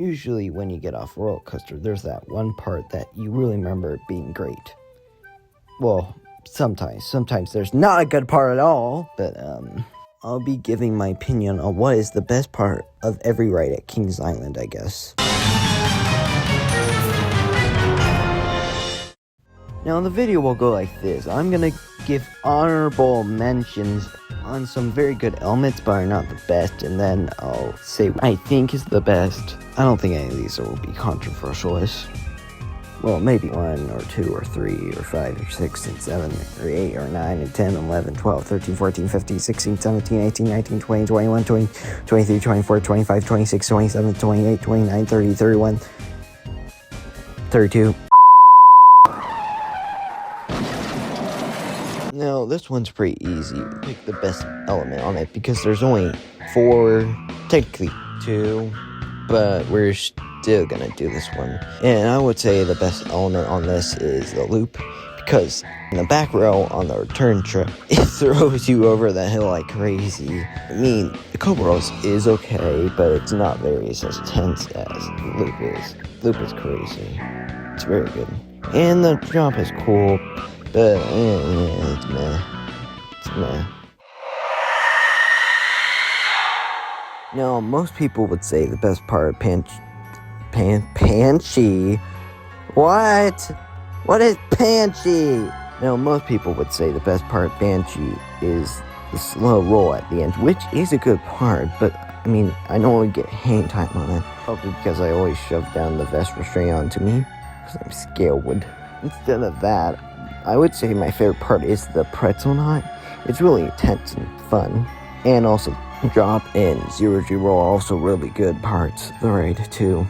Usually when you get off a roller coaster, there's that one part that you really remember being great. Well, sometimes there's not a good part at all, but I'll be giving my opinion on what is the best part of every ride at Kings Island, I guess. Now the video will go like this. I'm gonna give honorable mentions on some very good elements but are not the best, and then I'll say what I think is the best. I don't think any of these will be controversial. Well, maybe 1 or 2 or 3 or 5 or 6 and 7 or 8 or 9 and 10, 11, 12, 13, 14, 15, 16, 17, 18, 19, 20, 21, 20, 23, 24, 25, 26, 27, 28, 29, 30, 31, 32. Now, this one's pretty easy. Pick the best element on it because there's only 4, technically 2, but we're still gonna do this one. And I would say the best element on this is the loop, because in the back row on the return trip, it throws you over the hill like crazy. I mean, the Cobra Rolls is okay, but it's not very as tense as Loop is. Loop is crazy. It's very good. And the drop is cool, but it's meh. It's meh. Now, most people would say the best part of Banshee. What? What is Banshee? Now, most people would say the best part of Banshee is the slow roll at the end, which is a good part, but I mean, I normally get hang time on it. Probably because I always shove down the vest restraint onto me, because I'm scared. Instead of that, I would say my favorite part is the pretzel knot. It's really intense and fun. And also, drop and zero-G roll are also really good parts of the ride, too.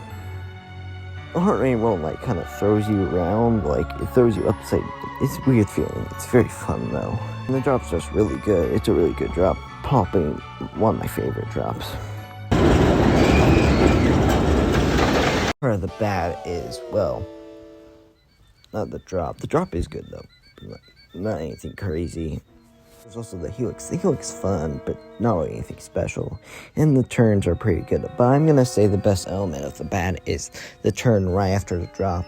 The heart rate roll, like, kind of throws you around, like, it throws you upside. It's a weird feeling. It's very fun, though. And the drop's just really good. It's a really good drop. Popping, one of my favorite drops. Part of the bad is, well, not the drop. The drop is good, though. Not anything crazy. There's also the Helix. The Helix is fun, but not really anything special. And the turns are pretty good. But I'm going to say the best element of the bad is the turn right after the drop.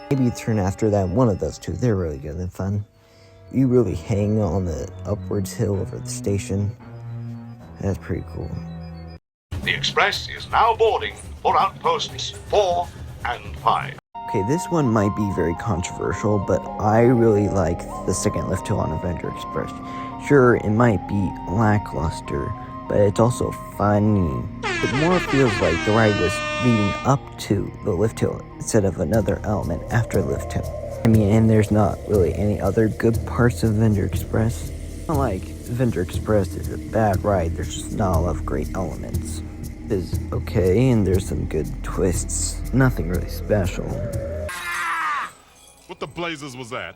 Maybe the turn after that. One of those two. They're really good and fun. You really hang on the upwards hill over the station. That's pretty cool. The express is now boarding for outposts 4 and 5. Okay, this one might be very controversial, but I really like the second lift hill on Avenger Express. Sure, it might be lackluster, but it's also funny. It more feels like the ride was leading up to the lift hill instead of another element after lift hill. I mean, and there's not really any other good parts of Avenger Express. It's not like Avenger Express is a bad ride, there's just not a lot of great elements. Is okay, and there's some good twists. Nothing really special. What the blazes was that?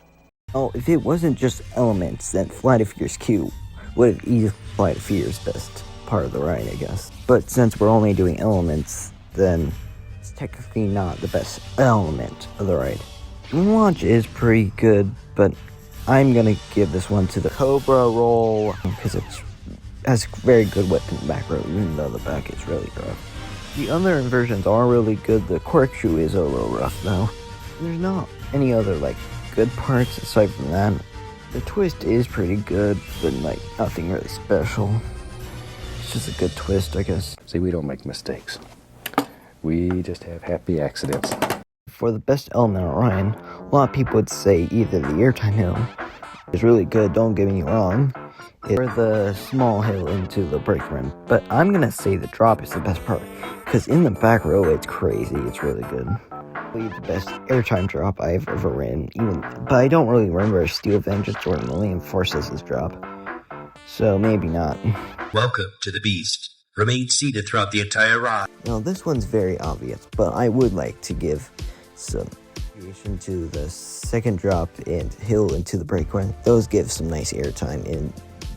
Oh, if it wasn't just elements, then Flight of Fears Q would have easily Flight of Fears best part of the ride, I guess. But since we're only doing elements, then it's technically not the best element of the ride. Launch is pretty good, but I'm gonna give this one to the Cobra Roll because it's has a very good whip in the back row, even though the back is really rough. The other inversions are really good. The corkscrew is a little rough, though. There's not any other, like, good parts aside from that. The twist is pretty good, but, like, nothing really special. It's just a good twist, I guess. See, we don't make mistakes. We just have happy accidents. For the best element of Orion, a lot of people would say either the airtime hill is really good, don't get me wrong, or the small hill into the break rim. But I'm gonna say the drop is the best part, because in the back row it's crazy, it's really good. Probably the best airtime drop I've ever ridden, but I don't really remember Steel Vengeance or Millennium Forces' drop, so maybe not. Welcome to the Beast. Remain seated throughout the entire ride. Now this one's very obvious, but I would like to give some variation to the second drop and hill into the break run. Those give some nice airtime and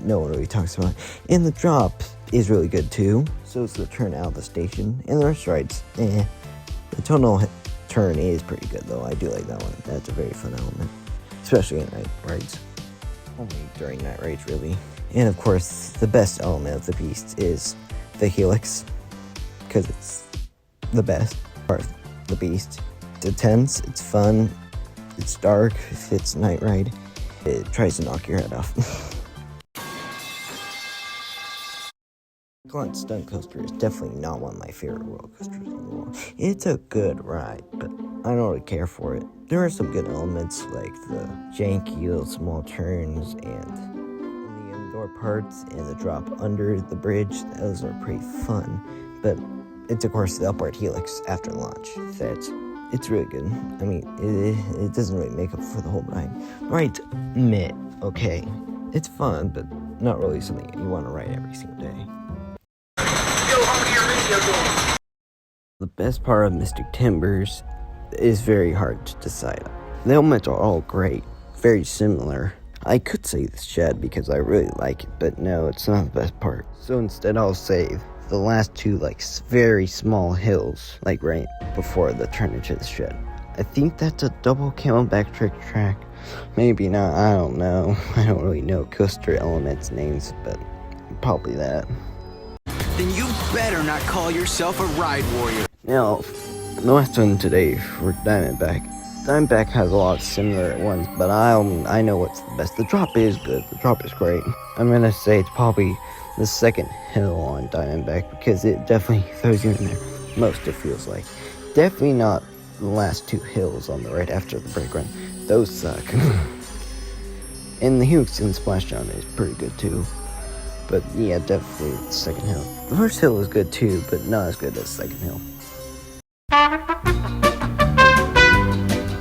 no one really talks about it. And the drop is really good too. So is the turn out of the station. And the rest rides, The tonal turn is pretty good though. I do like that one. That's a very fun element. Especially in night rides. Only during night rides really. And of course, the best element of the Beast is the Helix. Because it's the best. Part the Beast. It's intense, it's fun, it's dark, if it's night ride, it tries to knock your head off. Glunt Stunt Coaster is definitely not one of my favorite roller coasters in the world. It's a good ride, but I don't really care for it. There are some good elements like the janky little small turns and the indoor parts and the drop under the bridge. Those are pretty fun, but it's of course the upward helix after launch it's really good. I mean, it doesn't really make up for the whole ride. Ride's meh, okay. It's fun, but not really something you want to ride every single day. The best part of Mystic Timbers is very hard to decide on. The elements are all great, very similar. I could say the shed because I really like it, but no, it's not the best part. So instead I'll say the last two like very small hills, like right before the turn into the shed. I think that's a double camelback trick track. Maybe not, I don't know. I don't really know coaster elements names, but probably that. Then you better not call yourself a ride warrior. Now, the last one today for Diamondback. Diamondback has a lot of similar ones, but I know what's the best. The drop is good. The drop is great. I'm gonna say it's probably the second hill on Diamondback because it definitely throws you in there most, it feels like. Definitely not the last two hills on the right after the brake run. Those suck. And the Houston Splashdown is pretty good too. But yeah, definitely the second hill. The first hill is good too, but not as good as the second hill.